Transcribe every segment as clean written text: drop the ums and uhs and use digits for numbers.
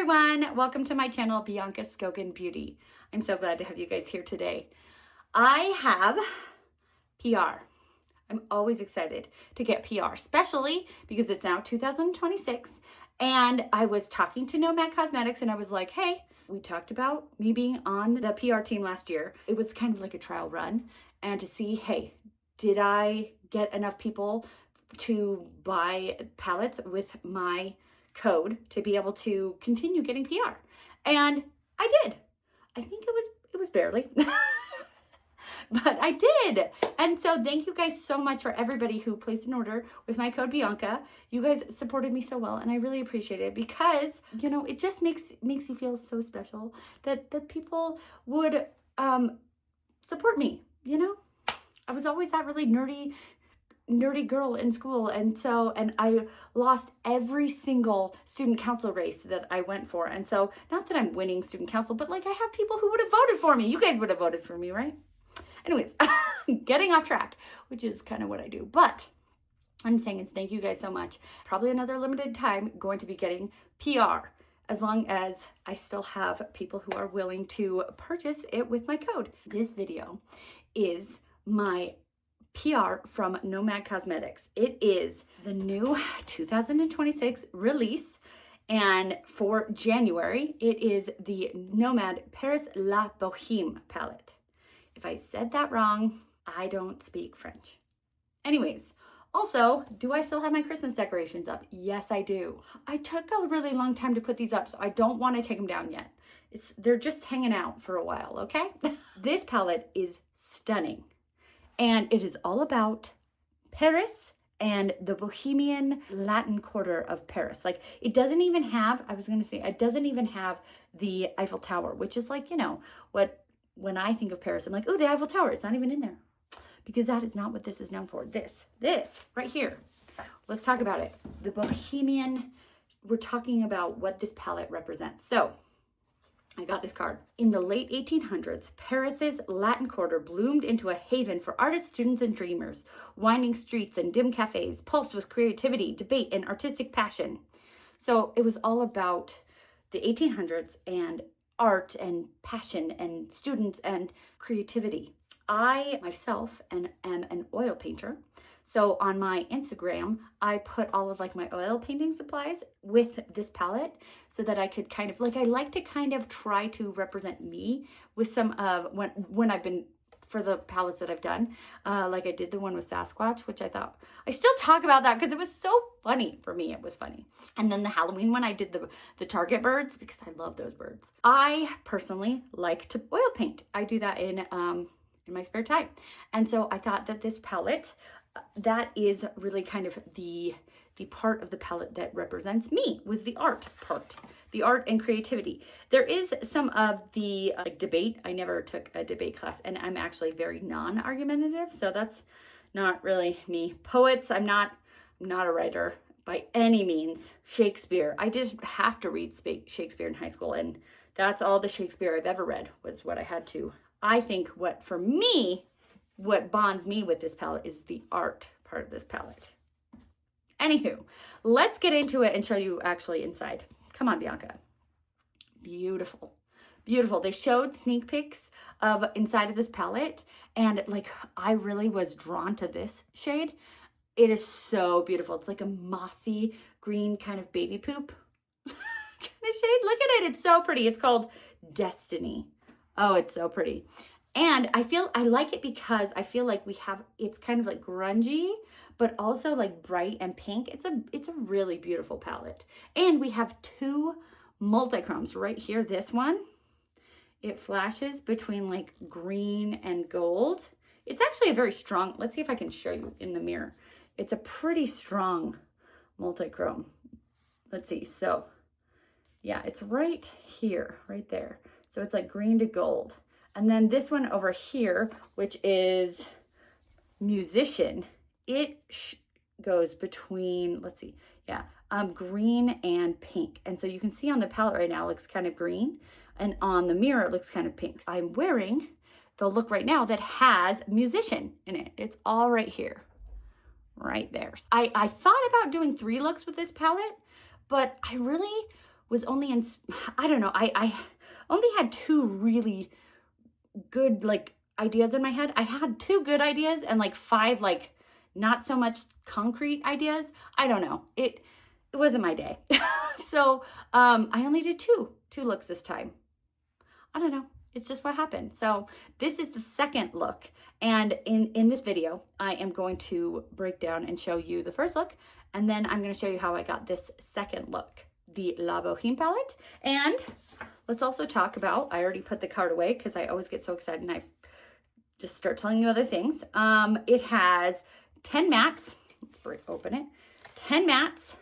everyone, welcome to my channel, Bianca Skogan Beauty. I'm so glad to have you guys here today. I have PR. I'm always excited to get PR, especially because it's now 2026 and I was talking to Nomad Cosmetics and I was like, hey, we talked about me being on the PR team last year. It was kind of like a trial run and to see, hey, did I get enough people to buy palettes with my code to be able to continue getting PR? And I did. I think it was barely, but I did. And so thank you guys so much for everybody who placed an order with my code Bianca. You guys supported me so well and I really appreciate it because, you know, it just makes you feel so special that people would support me, you know? I was always that really nerdy girl in school, and I lost every single student council race that I went for, and so not that I'm winning student council, but like I have people who would have voted for me. You guys would have voted for me, right? Anyways, getting off track, which is kind of what I do, but I'm saying is thank you guys so much. Probably another limited time going to be getting PR as long as I still have people who are willing to purchase it with my code. This video is my PR from Nomad Cosmetics. It is the new 2026 release, and for January, it is the Nomad Paris La Bohème palette. If I said that wrong, I don't speak French. Anyways, also, do I still have my Christmas decorations up? Yes, I do. I took a really long time to put these up, so I don't want to take them down yet. They're just hanging out for a while, okay? This palette is stunning. And it is all about Paris and the Bohemian Latin quarter of Paris. Like it doesn't even have, it doesn't even have the Eiffel Tower, which is like, you know, when I think of Paris, I'm like, oh, the Eiffel Tower. It's not even in there because that is not what this is known for. This right here. Let's talk about it. The Bohemian, we're talking about what this palette represents. So I got this card. In the late 1800s, Paris's Latin Quarter bloomed into a haven for artists, students, and dreamers. Winding streets and dim cafes pulsed with creativity, debate, and artistic passion. So it was all about the 1800s and art and passion and students and creativity. I myself am an oil painter. So on my Instagram, I put all of like my oil painting supplies with this palette so that I could kind of like, I like to kind of try to represent me with some of when I've been for the palettes that I've done. Like I did the one with Sasquatch, which I thought, I still talk about that because it was so funny for me. It was funny. And then the Halloween one, I did the Target birds because I love those birds. I personally like to oil paint. I do that in my spare time. And so I thought that this palette, that is really kind of the part of the palette that represents me, was the art part, the art and creativity. There is some of the like debate. I never took a debate class and I'm actually very non-argumentative. So that's not really me. Poets, I'm not a writer by any means. Shakespeare, I did have to read Shakespeare in high school and that's all the Shakespeare I've ever read was what I had to. I think what bonds me with this palette is the art part of this palette. Anywho, let's get into it and show you actually inside. Come on, Bianca. Beautiful. Beautiful. They showed sneak peeks of inside of this palette and like I really was drawn to this shade. It is so beautiful. It's like a mossy green kind of baby poop kind of shade. Look at it. It's so pretty. It's called Destiny. Oh, it's so pretty. And I like it because I feel like it's kind of like grungy, but also like bright and pink. It's a really beautiful palette. And we have two multi-chromes right here. This one, it flashes between like green and gold. It's actually a very strong, let's see if I can show you in the mirror. It's a pretty strong multi-chrome. Let's see. So yeah, it's right here, right there. So it's like green to gold. And then this one over here, which is Musician, it goes between, let's see, yeah, green and pink. And so you can see on the palette right now, it looks kind of green. And on the mirror, it looks kind of pink. I'm wearing the look right now that has Musician in it. It's all right here, right there. I thought about doing 3 looks with this palette, but I really was only in, I don't know, I only had 2 really good like ideas in my head. I had 2 good ideas and like 5 like not so much concrete ideas. I don't know. It wasn't my day. So I only did two looks this time. I don't know. It's just what happened. So this is the second look. And in this video, I am going to break down and show you the first look. And then I'm going to show you how I got this second look, the La Bohème palette. And let's also talk about, I already put the card away because I always get so excited and I just start telling you other things. It has 10 mattes. Let's open it. 10 mattes,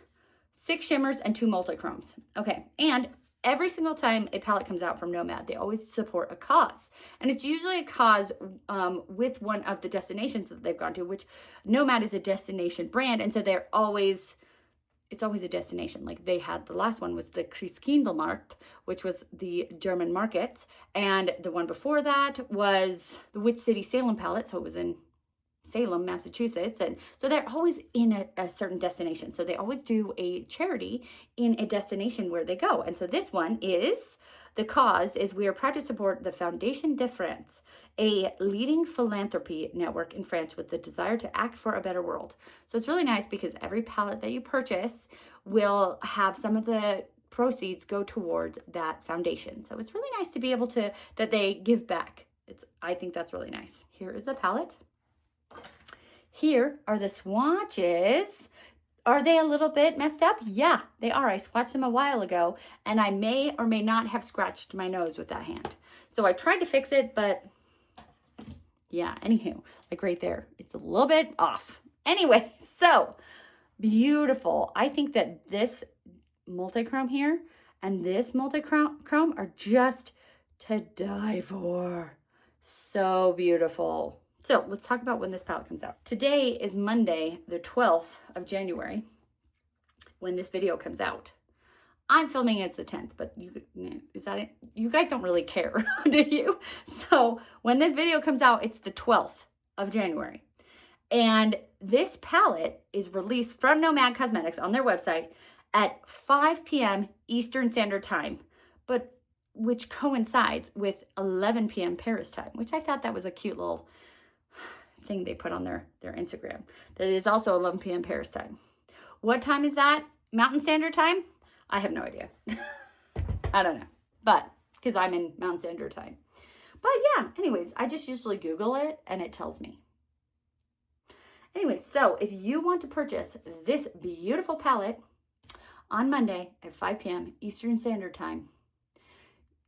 6 shimmers, and 2 multichromes. Okay, and every single time a palette comes out from Nomad, they always support a cause. And it's usually a cause with one of the destinations that they've gone to, which Nomad is a destination brand. And so it's always a destination. Like they had, the last one was the Christkindlmarkt, which was the German market. And the one before that was the Witch City Salem palette. So it was in Salem, Massachusetts. And so they're always in a certain destination. So they always do a charity in a destination where they go. And so this one is, the cause is, we are proud to support the Foundation de France, a leading philanthropy network in France with the desire to act for a better world. So it's really nice because every palette that you purchase will have some of the proceeds go towards that foundation. So it's really nice to be able to, that they give back. I think that's really nice. Here is the palette. Here are the swatches. Are they a little bit messed up? Yeah, they are. I swatched them a while ago, and I may or may not have scratched my nose with that hand. So I tried to fix it, but yeah, anywho, like right there, it's a little bit off. Anyway, so beautiful. I think that this multichrome here and this multichrome are just to die for. So beautiful. So let's talk about when this palette comes out. Today is Monday, the 12th of January, when this video comes out. I'm filming it as the 10th, but is that it? You guys don't really care, do you? So when this video comes out, it's the 12th of January. And this palette is released from Nomad Cosmetics on their website at 5 p.m. Eastern Standard Time, but which coincides with 11 p.m. Paris time, which I thought that was a cute little thing they put on their Instagram. That is also 11 p.m. Paris time. What time is that? Mountain Standard Time? I have no idea. I don't know. But, because I'm in Mountain Standard Time. But yeah, anyways, I just usually Google it and it tells me. Anyway, so if you want to purchase this beautiful palette on Monday at 5 p.m. Eastern Standard Time,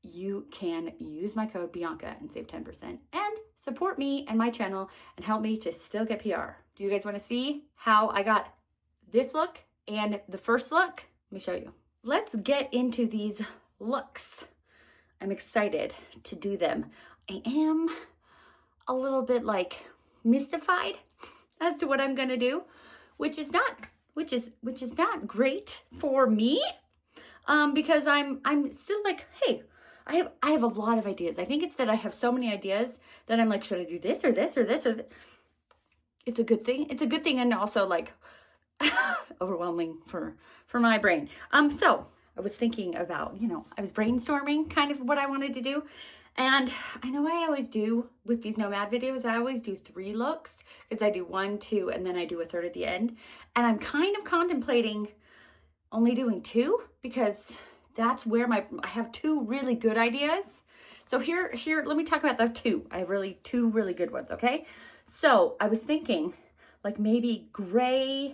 you can use my code Bianca and save 10% and support me and my channel and help me to still get PR. Do you guys want to see how I got this look and the first look? Let me show you. Let's get into these looks. I'm excited to do them. I am a little bit like mystified as to what I'm going to do, which is not great for me, because I'm still like, hey, I have a lot of ideas. I think it's that I have so many ideas that I'm like, should I do this or this or this or this? It's a good thing. It's a good thing, and also like overwhelming for my brain. So I was thinking about, I was brainstorming kind of what I wanted to do. And I know I always do with these Nomad videos, I always do 3 looks because I do 1, 2, and then I do a third at the end. And I'm kind of contemplating only doing 2 because that's where I have 2 really good ideas. So here, let me talk about the 2. I have 2 really good ones, okay? So I was thinking like maybe grayish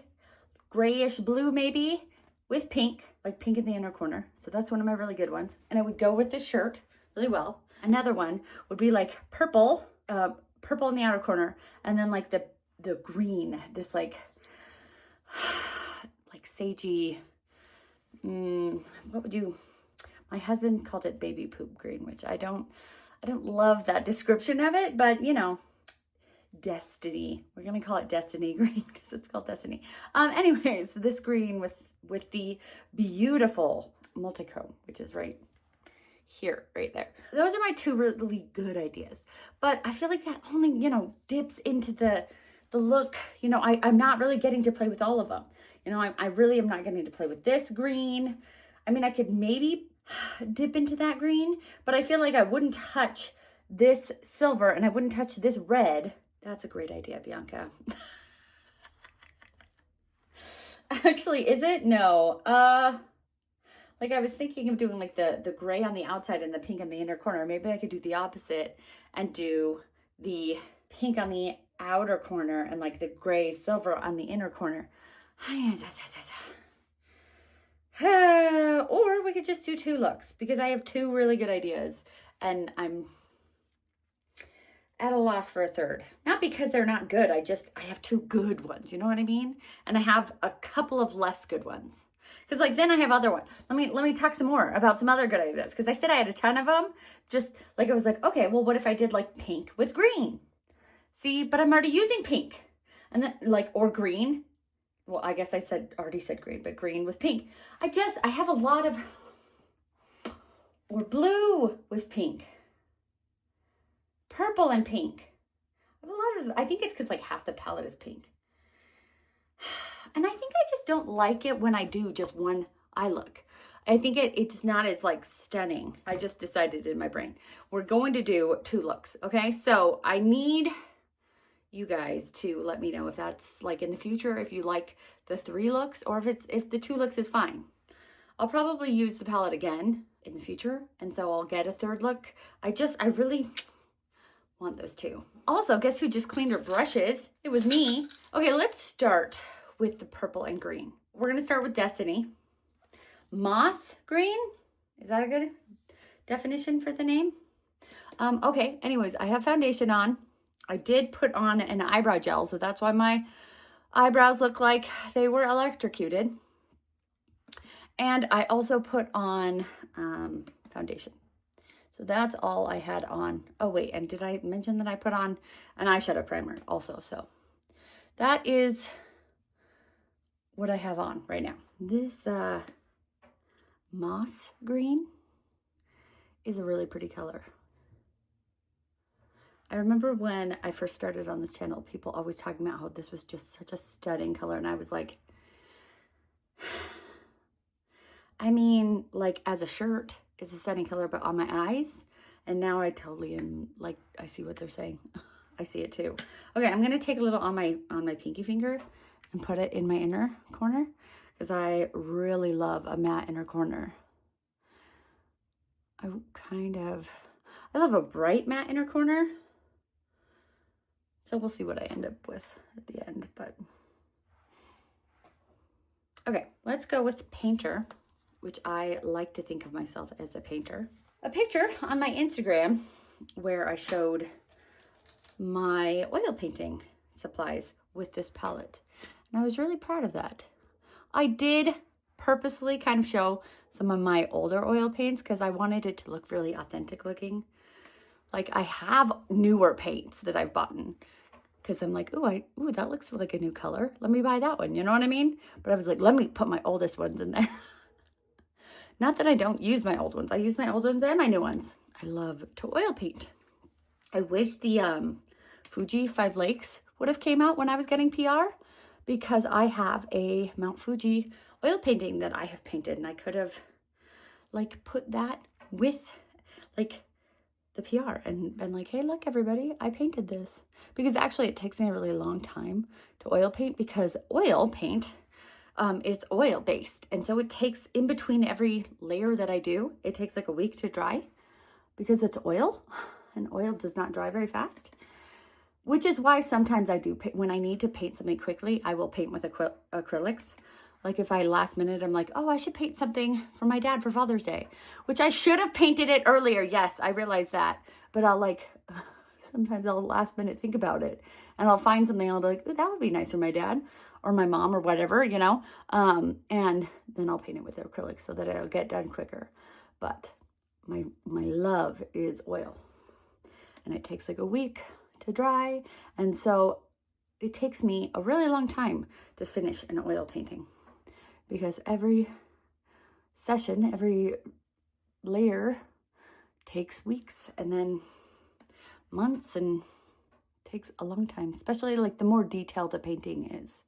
blue maybe with pink, like pink in the inner corner. So that's one of my really good ones. And I would go with this shirt really well. Another one would be like purple in the outer corner. And then like the green, this like sagey, what would you, my husband called it baby poop green, which I don't love that description of it, but destiny, we're gonna call it destiny green because it's called destiny. Anyways, this green with the beautiful multichrome, which is right here, right there. Those are my 2 really good ideas, but I feel like that only dips into the look. I'm not really getting to play with all of them. I really am not getting to play with this green. I mean, I could maybe dip into that green, but I feel like I wouldn't touch this silver and I wouldn't touch this red. That's a great idea, Bianca. Actually, is it? No. Like I was thinking of doing like the gray on the outside and the pink in the inner corner. Maybe I could do the opposite and do the pink on the outer corner and like the gray silver on the inner corner. Or we could just do 2 looks because I have 2 really good ideas and I'm at a loss for a third. Not because they're not good, I have 2 good ones, you know what I mean? And I have a couple of less good ones. Because like then I have other ones. Let me talk some more about some other good ideas. Because I said I had a ton of them. Just like I was like, okay, well, what if I did like pink with green? See, but I'm already using pink. And then like, or green. Well, I guess I already said green, but green with pink. I have a lot of, or blue with pink. Purple and pink. I have a lot of, I think it's because like half the palette is pink. And I think I just don't like it when I do just one eye look. I think it's not as like stunning. I just decided in my brain. We're going to do 2 looks, okay? So I need you guys to let me know if that's like in the future, if you like the 3 looks or if the 2 looks is fine. I'll probably use the palette again in the future. And so I'll get a 3rd look. I really want those 2. Also, guess who just cleaned her brushes? It was me. Okay, let's start with the purple and green. We're gonna start with Destiny. Moss green, is that a good definition for the name? Okay, anyways, I have foundation on. I did put on an eyebrow gel, so that's why my eyebrows look like they were electrocuted. And I also put on foundation. So that's all I had on. Oh wait, and did I mention that I put on an eyeshadow primer also? So that is what I have on right now. This moss green is a really pretty color. I remember when I first started on this channel, people always talking about how this was just such a stunning color. And I was like, I mean, like as a shirt, it's a stunning color, but on my eyes. And now I totally am like, I see what they're saying. I see it too. Okay, I'm gonna take a little on my pinky finger and put it in my inner corner because I really love a matte inner corner. I love a bright matte inner corner. So we'll see what I end up with at the end, but. Okay, let's go with painter, which I like to think of myself as a painter. A picture on my Instagram where I showed my oil painting supplies with this palette. And I was really proud of that. I did purposely kind of show some of my older oil paints because I wanted it to look really authentic looking. Like I have newer paints that I've bought because I'm like, ooh, that looks like a new color. Let me buy that one. You know what I mean? But I was like, let me put my oldest ones in there. Not that I don't use my old ones. I use my old ones and my new ones. I love to oil paint. I wish the Fuji 5 Lakes would have came out when I was getting PR because I have a Mount Fuji oil painting that I have painted and I could have like put that with like the PR and been like, hey, look everybody, I painted this. Because actually it takes me a really long time to oil paint because oil paint is oil based. And so it takes in between every layer that I do, it takes like a week to dry because it's oil and oil does not dry very fast. Which is why sometimes I do, when I need to paint something quickly, I will paint with acrylics. Like if I last minute, I'm like, oh, I should paint something for my dad for Father's Day, which I should have painted it earlier. Yes, I realize that. But I'll like, sometimes I'll last minute think about it and I'll find something and I'll be like, ooh, that would be nice for my dad or my mom or whatever, you know? And then I'll paint it with acrylics so that it'll get done quicker. But my love is oil and it takes like a week to dry. And so it takes me a really long time to finish an oil painting because every session, every layer takes weeks and then months and takes a long time, especially like the more detailed a painting is,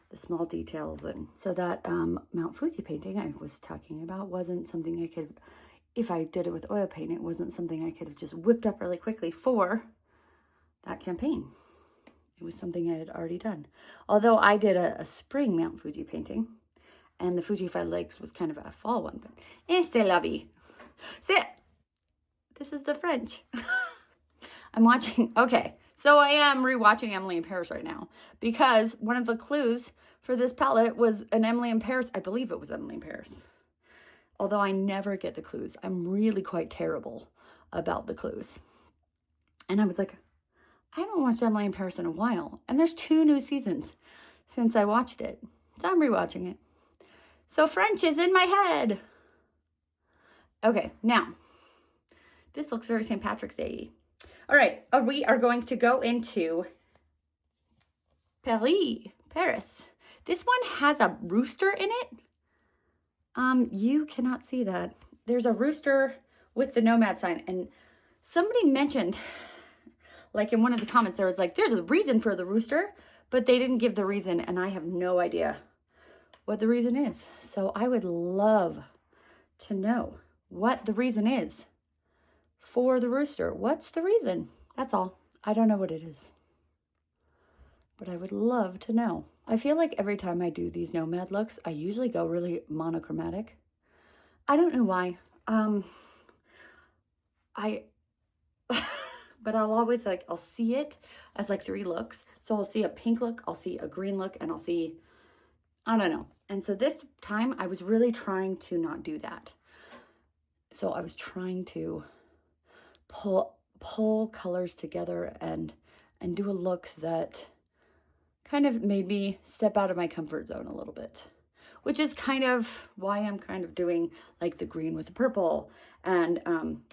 the small details. And so that Mount Fuji painting I was talking about wasn't something I could, if I did it with oil paint, it wasn't something I could have just whipped up really quickly for that campaign. It was something I had already done. Although I did a spring Mount Fuji painting, and the Fuji-fied Lakes was kind of a fall one, but c'est la vie. This is the French. I'm watching, okay, so I am rewatching Emily in Paris right now, because one of the clues for this palette was an Emily in Paris. I believe it was Emily in Paris. Although I never get the clues. I'm really quite terrible about the clues. And I was like, I haven't watched Emily in Paris in a while. And there's 2 new seasons since I watched it. So I'm rewatching it. So French is in my head. Okay, now, this looks very St. Patrick's Day. All right, we are going to go into Paris. This one has a rooster in it. You cannot see that. There's a rooster with the Nomad sign, and somebody mentioned, like in one of the comments, there was like, there's a reason for the rooster, but they didn't give the reason, and I have no idea what the reason is. So I would love to know what the reason is for the rooster. What's the reason? That's all. I don't know what it is, but I would love to know. I feel like every time I do these Nomad looks, I usually go really monochromatic. I don't know why. But I'll always like, I'll see it as like 3 looks. So I'll see a pink look, I'll see a green look, and I'll see, I don't know. And so this time I was really trying to not do that. So I was trying to pull colors together and do a look that kind of made me step out of my comfort zone a little bit, which is kind of why I'm kind of doing like the green with the purple and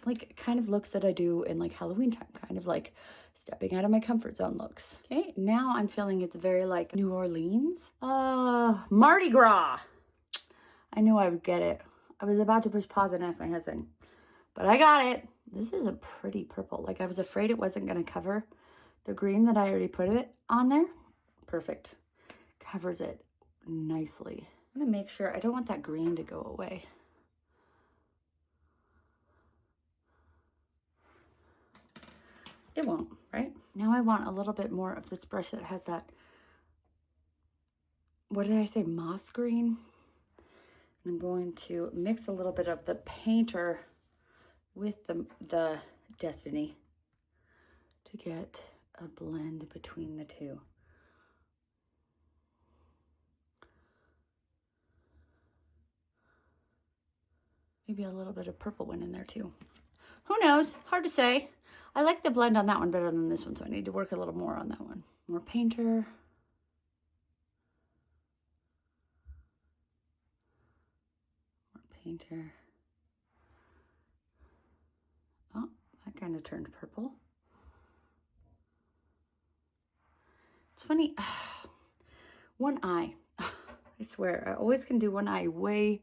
like kind of looks that I do in like Halloween time, kind of like stepping out of my comfort zone looks. Okay, now I'm feeling it's very like New Orleans. Mardi Gras. I knew I would get it. I was about to push pause and ask my husband, but I got it. This is a pretty purple. Like I was afraid it wasn't going to cover the green that I already put it on there. Perfect. Covers it nicely. I'm going to make sure, I don't want that green to go away. It won't, right? Now I want a little bit more of this brush that has that, what did I say, moss green? I'm going to mix a little bit of the painter with the Destiny to get a blend between the two. Maybe a little bit of purple one in there too. Who knows? Hard to say. I like the blend on that one better than this one, so I need to work a little more on that one. More painter. More painter. Oh, that kind of turned purple. It's funny. One eye. I swear, I always can do one eye way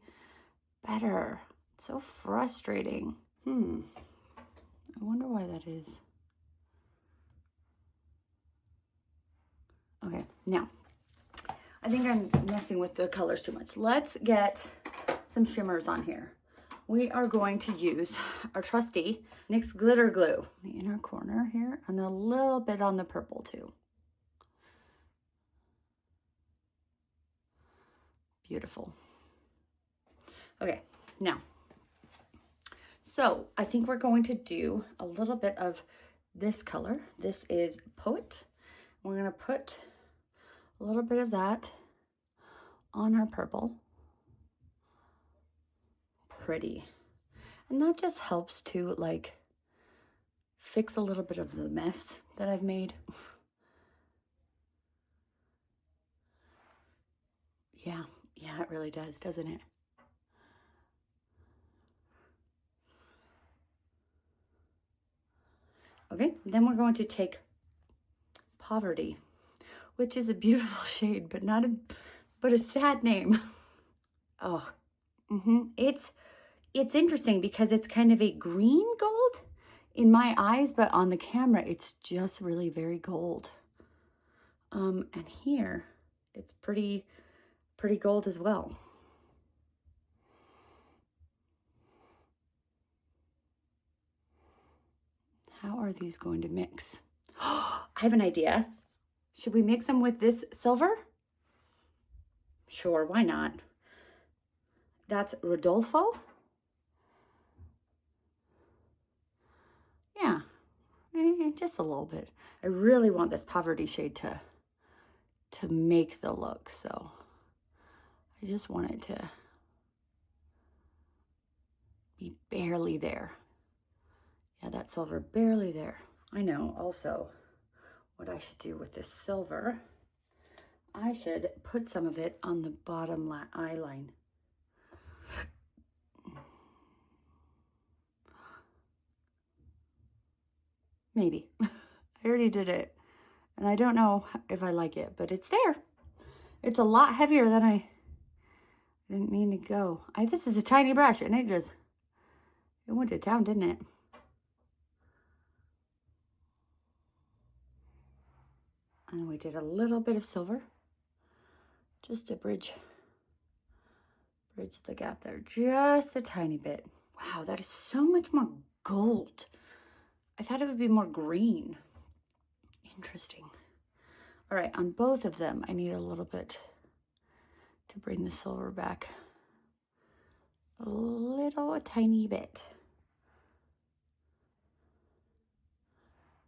better. It's so frustrating. I wonder why that is. Okay, now, I think I'm messing with the colors too much. Let's get some shimmers on here. We are going to use our trusty NYX Glitter Glue, the inner corner here, and a little bit on the purple too. Beautiful. Okay, now, so I think we're going to do a little bit of this color. This is Poet. We're going to put a little bit of that on our purple. Pretty. And that just helps to like fix a little bit of the mess that I've made. Yeah, it really does, doesn't it? Okay, then we're going to take Poverty, which is a beautiful shade, but but a sad name. Oh, It's interesting because it's kind of a green gold in my eyes, but on the camera, it's just really very gold. And here it's pretty gold as well. How are these going to mix? I have an idea. Should we mix them with this silver? Sure, why not? That's Rodolfo. Yeah, just a little bit. I really want this poverty shade to make the look, so I just want it to be barely there. Yeah, that silver barely there. I know also what I should do with this silver. I should put some of it on the bottom eye line. Maybe. I already did it. And I don't know if I like it, but it's there. It's a lot heavier than I didn't mean to go. This is a tiny brush, and it went to town, didn't it? And we did a little bit of silver, just to bridge the gap there, just a tiny bit. Wow, that is so much more gold. I thought it would be more green. Interesting. All right, on both of them, I need a little bit to bring the silver back. A tiny bit.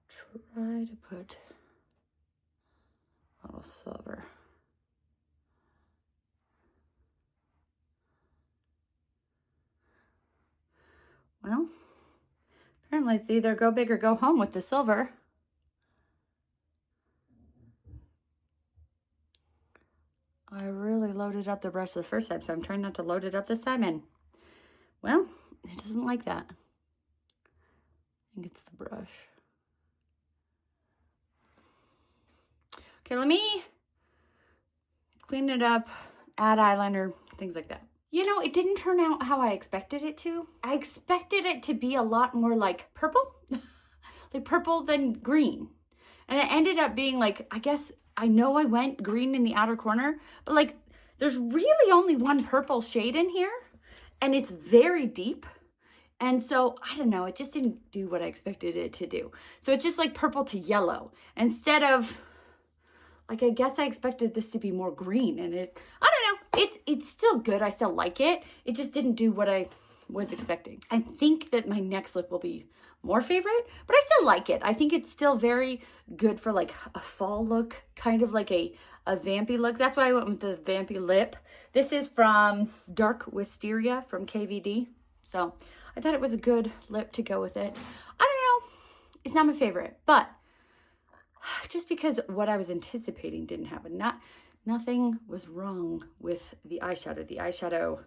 Try to put a little silver. Well, apparently it's either go big or go home with the silver. I really loaded up the brush the first time, so I'm trying not to load it up this time, and, well, it doesn't like that. I think it's the brush. Okay, let me clean it up, add eyeliner, things like that. You know, it didn't turn out how I expected it to. I expected it to be a lot more like purple, like purple than green. And it ended up being like, I guess, I know I went green in the outer corner, but like there's really only one purple shade in here, and it's very deep. And so, I don't know, it just didn't do what I expected it to do. So it's just like purple to yellow instead of, like, I guess I expected this to be more green, and I don't know, it's still good. I still like it. It just didn't do what I was expecting. I think that my next look will be more favorite, but I still like it. I think it's still very good for like a fall look, kind of like a vampy look. That's why I went with the vampy lip. This is from Dark Wisteria from KVD. So I thought it was a good lip to go with it. I don't know. It's not my favorite, but just because what I was anticipating didn't happen. Nothing was wrong with the eyeshadow. The eyeshadow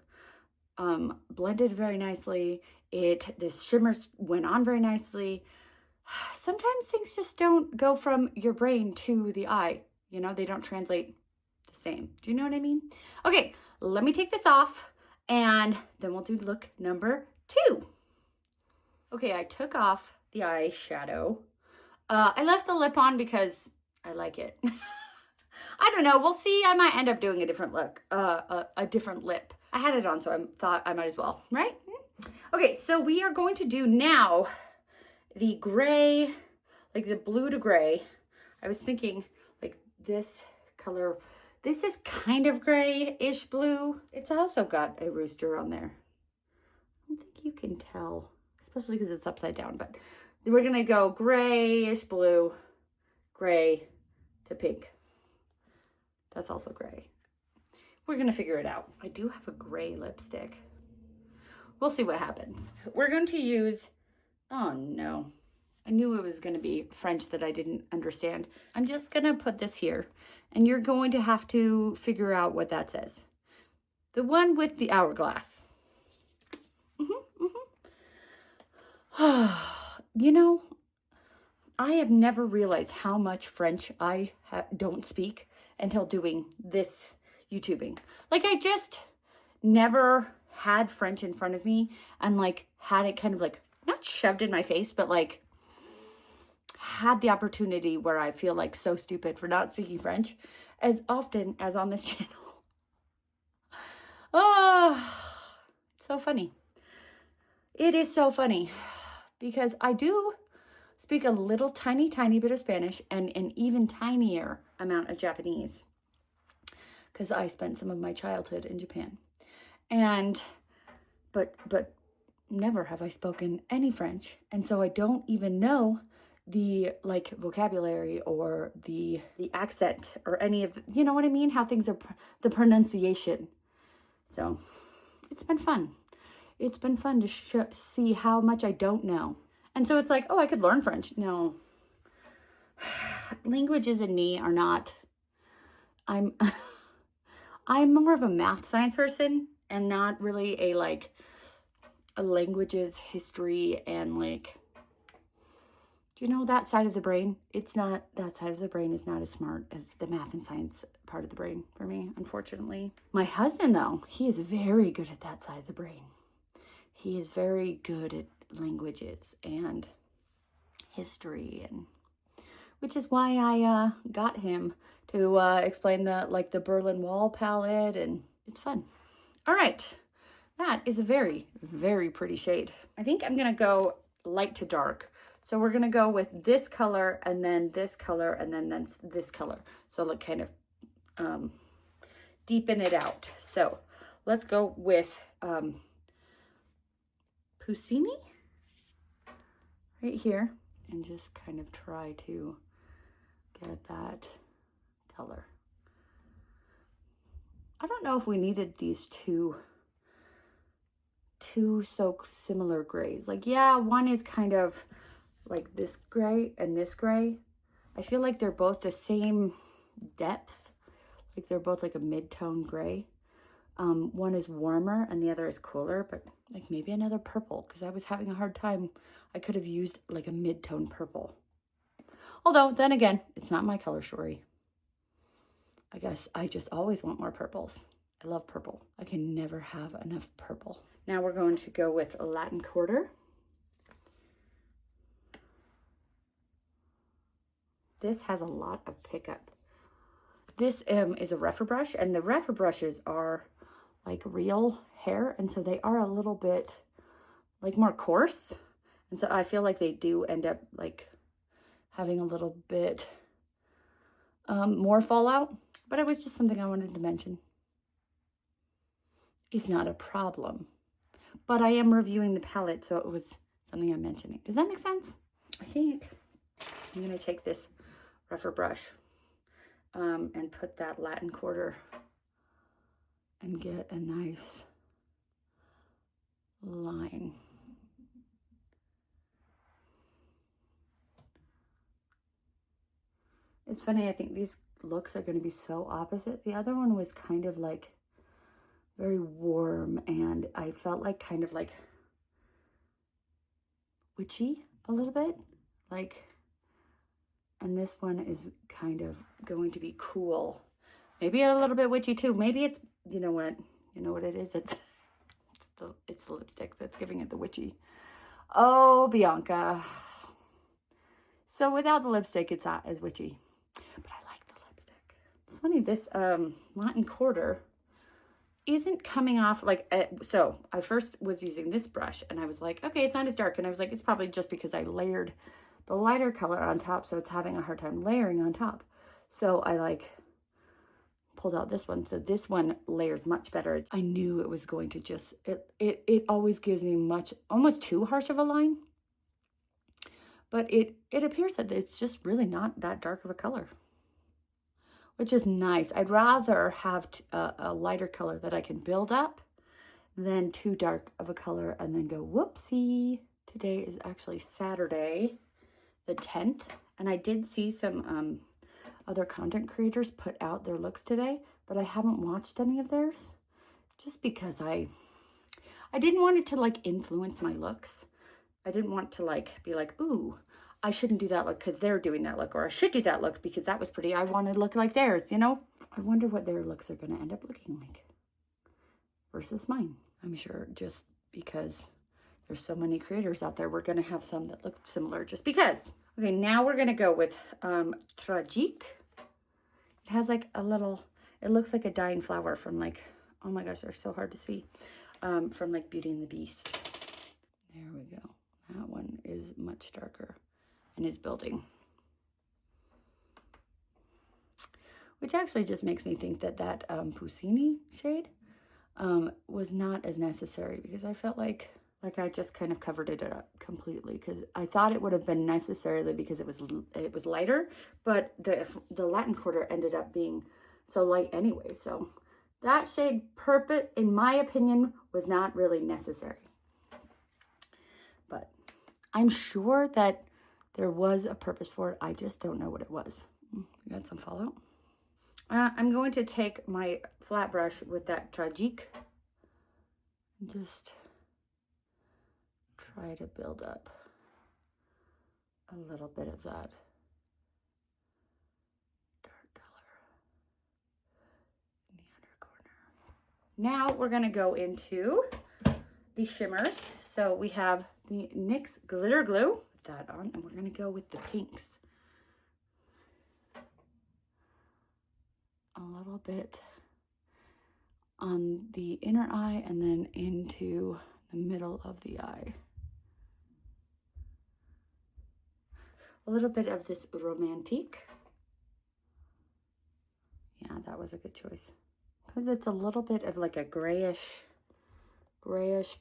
blended very nicely. The shimmers went on very nicely. Sometimes things just don't go from your brain to the eye. You know, they don't translate the same. Do you know what I mean? Okay, let me take this off, and then we'll do look number 2. Okay, I took off the eyeshadow. I left the lip on because I like it. I don't know. We'll see. I might end up doing a different look, a different lip. I had it on, so I thought I might as well, right? Okay, so we are going to do now the gray, like the blue to gray. I was thinking like this color. This is kind of grayish blue. It's also got a rooster on there. I don't think you can tell, especially because it's upside down, but we're gonna go grayish blue, gray to pink. That's also gray. We're gonna figure it out. I do have a gray lipstick. We'll see what happens. We're going to use, oh no, I knew it was gonna be French that I didn't understand. I'm just gonna put this here, and you're going to have to figure out what that says. The one with the hourglass. You know, I have never realized how much French I don't speak until doing this YouTubing. Like, I just never had French in front of me and like had it kind of like not shoved in my face, but like had the opportunity where I feel like so stupid for not speaking French. as often as on this channel. Oh, it's so funny. It is so funny because I do speak a little tiny bit of Spanish and an even tinier amount of Japanese because I spent some of my childhood in Japan. And, but never have I spoken any French. And so I don't even know the like vocabulary or the accent or any of, you know what I mean? How things are, the pronunciation. So it's been fun. It's been fun to see how much I don't know. And so it's like, oh, I could learn French. No. Languages and me are not, I'm more of a math science person and not really a like a languages history and like, do you know that side of the brain? It's not, that side of the brain is not as smart as the math and science part of the brain for me, unfortunately. My husband though, he is very good at that side of the brain. He is very good at languages and history, and which is why I got him to explain the Berlin Wall palette, and it's fun. All right, that is a very, very pretty shade. I think I'm gonna go light to dark. So we're gonna go with this color and then this color and then this color. So like kind of deepen it out. So let's go with Puccini right here and just kind of try to get that color. I don't know if we needed these two so similar grays. Like, yeah, one is kind of like this gray and this gray. I feel like they're both the same depth. Like they're both like a mid-tone gray. One is warmer and the other is cooler, but like maybe another purple, because I was having a hard time. I could have used like a mid-tone purple. Although then again, it's not my color story. I guess I just always want more purples. I love purple. I can never have enough purple. Now we're going to go with Latin Quarter. This has a lot of pickup. This is a refer brush, and the refer brushes are like real hair, and so they are a little bit like more coarse. And so I feel like they do end up like having a little bit more fallout, but it was just something I wanted to mention. It's not a problem, but I am reviewing the palette, so it was something I'm mentioning. Does that make sense? I think I'm gonna take this refer brush and put that Latin Quarter and get a nice line. It's funny, I think these looks are going to be so opposite. The other one was kind of like very warm, and I felt like kind of like witchy a little bit, like, and this one is kind of going to be cool, maybe a little bit witchy too. Maybe it's, you know what it is, it's the lipstick that's giving it the witchy. Oh, Bianca. So without the lipstick, it's not as witchy, but I like the lipstick. It's funny, this Latin Quarter isn't coming off like, so I first was using this brush and I was like, okay, it's not as dark. And I was like, it's probably just because I layered the lighter color on top, so it's having a hard time layering on top. So I like pulled out this one. So this one layers much better. I knew it was going to just, it always gives me almost too harsh of a line. But it appears that it's just really not that dark of a color, which is nice. I'd rather have a lighter color that I can build up than too dark of a color and then go, whoopsie. Today is actually Saturday, the 10th, and I did see some other content creators put out their looks today, but I haven't watched any of theirs just because I didn't want it to like influence my looks. I didn't want to like be like, ooh, I shouldn't do that look because they're doing that look, or I should do that look because that was pretty. I want to look like theirs, you know? I wonder what their looks are going to end up looking like versus mine. I'm sure just because there's so many creators out there, we're going to have some that look similar just because. Okay, now we're going to go with Tragique. It has like a little, it looks like a dying flower from like, oh my gosh, they're so hard to see, from like Beauty and the Beast. There we go. That one is much darker and is building. Which actually just makes me think that that Puccini shade was not as necessary, because I felt like I just kind of covered it up completely, because I thought it would have been necessarily because it was lighter, but the Latin Quarter ended up being so light anyway. So that shade, in my opinion, was not really necessary. But I'm sure that there was a purpose for it. I just don't know what it was. We got some fallout. I'm going to take my flat brush with that Tragique and just try to build up a little bit of that dark color in the under corner. Now we're going to go into the shimmers. So we have the NYX Glitter Glue, put that on, and we're going to go with the pinks. A little bit on the inner eye and then into the middle of the eye. A little bit of this Romantique. Yeah, that was a good choice, because it's a little bit of like a grayish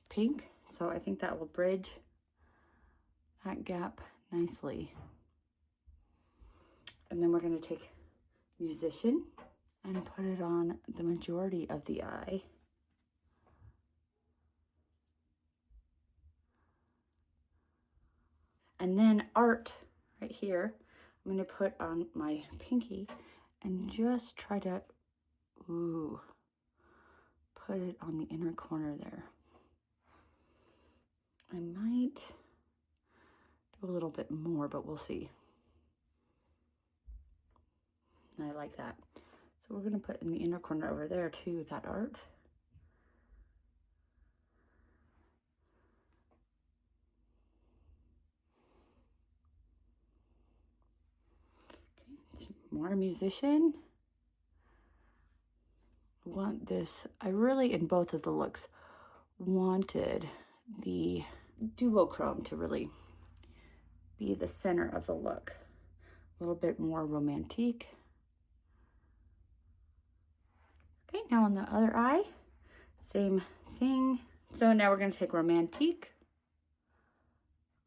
pink. So I think that will bridge that gap nicely. And then we're going to take Musician and put it on the majority of the eye. And then Art right here, I'm going to put on my pinky and just try to, put it on the inner corner there. I might do a little bit more, but we'll see. I like that. So we're going to put in the inner corner over there too, that Art. Okay, more Musician. Want this, I really, in both of the looks, wanted the duochrome to really be the center of the look. A little bit more Romantique. Okay, now on the other eye, same thing. So now we're going to take Romantique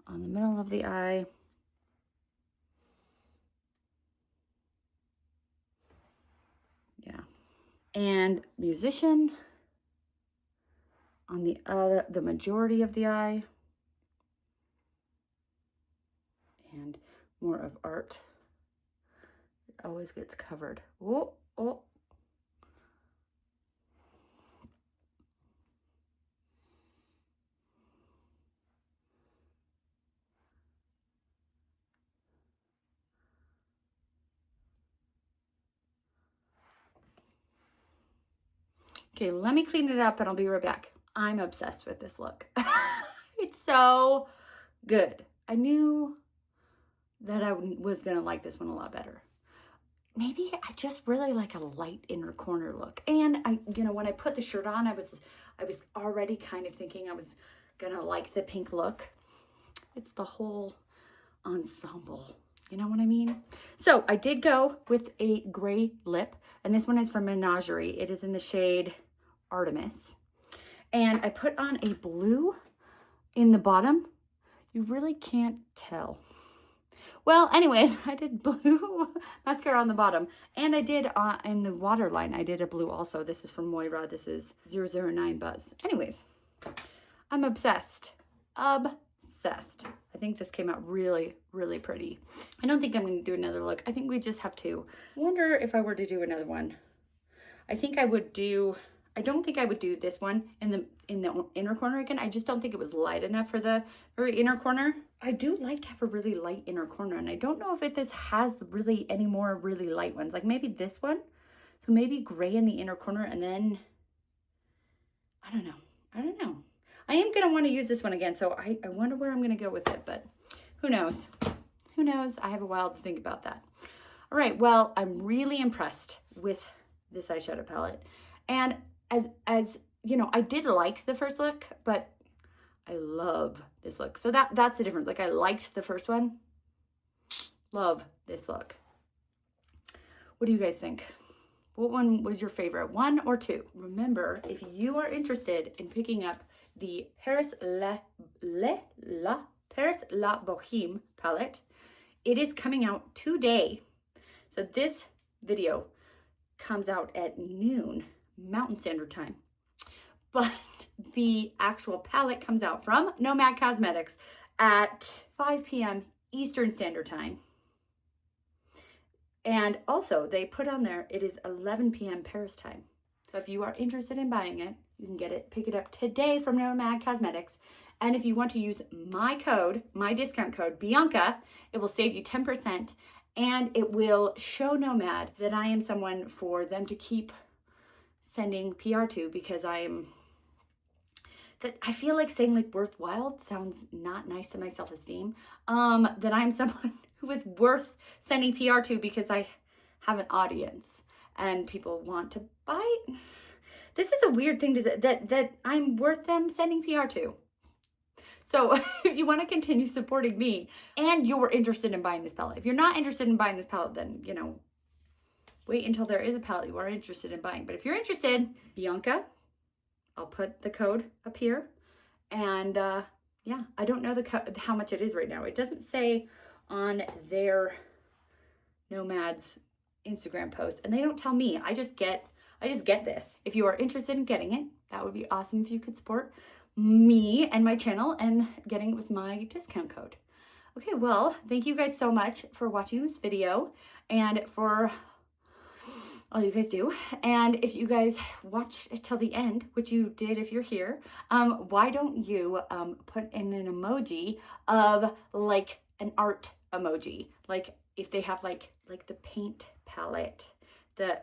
on the middle of the eye. Yeah. And Musician on the majority of the eye. And more of Art. It always gets covered. Oh, oh. Okay, let me clean it up and I'll be right back. I'm obsessed with this look. It's so good. I knew that I was gonna like this one a lot better. Maybe I just really like a light inner corner look. And when I put the shirt on, I was already kind of thinking I was gonna like the pink look. It's the whole ensemble. You know what I mean? So I did go with a gray lip, and this one is from Menagerie. It is in the shade Artemis. And I put on a blue in the bottom. You really can't tell. Well, anyways, I did blue mascara on the bottom, and I did in the waterline, I did a blue also. This is from Moira. This is 009 Buzz. Anyways, I'm obsessed. Obsessed. I think this came out really, really pretty. I don't think I'm going to do another look. I think we just have two. I wonder if I were to do another one. I think I would do, I don't think I would do this one in the inner corner again. I just don't think it was light enough for the very inner corner. I do like to have a really light inner corner, and I don't know if this has really any more really light ones. Like maybe this one. So maybe gray in the inner corner, and then, I don't know. I am going to want to use this one again, so I wonder where I'm going to go with it, but who knows? Who knows? I have a while to think about that. All right, well, I'm really impressed with this eyeshadow palette. And as you know, I did like the first look, but I love this look. So that's the difference. Like, I liked the first one. Love this look. What do you guys think? What one was your favorite, 1 or 2? Remember, if you are interested in picking up the Paris La BOHÈME palette, it is coming out today. So this video comes out at noon Mountain Standard Time, but the actual palette comes out from Nomad Cosmetics at 5 p.m. Eastern Standard Time. And also they put on there, it is 11 p.m. Paris time. So if you are interested in buying it, you can get it, pick it up today from Nomad Cosmetics. And if you want to use my code, my discount code, Bianca, it will save you 10%, and it will show Nomad that I am someone for them to keep sending PR to, because I feel like saying like worthwhile sounds not nice to my self-esteem. That I'm someone who is worth sending PR to because I have an audience and people want to buy it. This is a weird thing to say, that I'm worth them sending PR to. So if you want to continue supporting me and you're interested in buying this palette, if you're not interested in buying this palette, then, you know, wait until there is a palette you are interested in buying. But if you're interested, Bianca, I'll put the code up here. And yeah, I don't know how much it is right now. It doesn't say on their Nomad's Instagram post, and they don't tell me. I just get this. If you are interested in getting it, that would be awesome if you could support me and my channel and getting it with my discount code. Okay, well, thank you guys so much for watching this video and for all you guys do. And if you guys watch till the end, which you did if you're here, why don't you put in an emoji of like an art emoji, like if they have like the paint palette,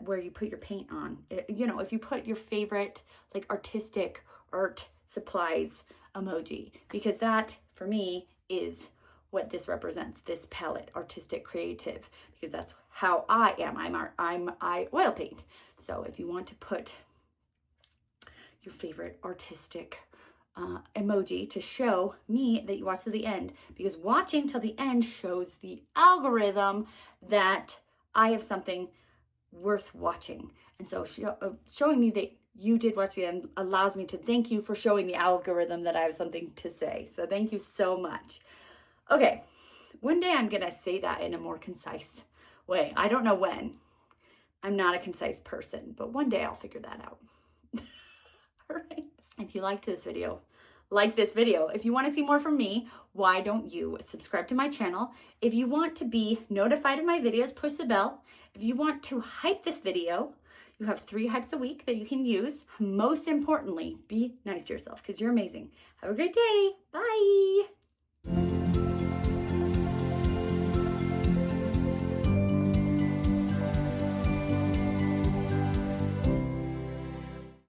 where you put your paint on, you know, if you put your favorite like artistic art supplies emoji, because that for me is what this represents, this palette, artistic, creative, because that's how I am. I oil paint. So if you want to put your favorite artistic emoji to show me that you watched to the end, because watching till the end shows the algorithm that I have something worth watching. And so showing me that you did watch the end allows me to thank you for showing the algorithm that I have something to say. So thank you so much. Okay, one day I'm gonna say that in a more concise way. I don't know when. I'm not a concise person, but one day I'll figure that out. All right. If you liked this video, like this video. If you want to see more from me, why don't you subscribe to my channel? If you want to be notified of my videos, push the bell. If you want to hype this video, you have 3 hypes a week that you can use. Most importantly, be nice to yourself because you're amazing. Have a great day. Bye.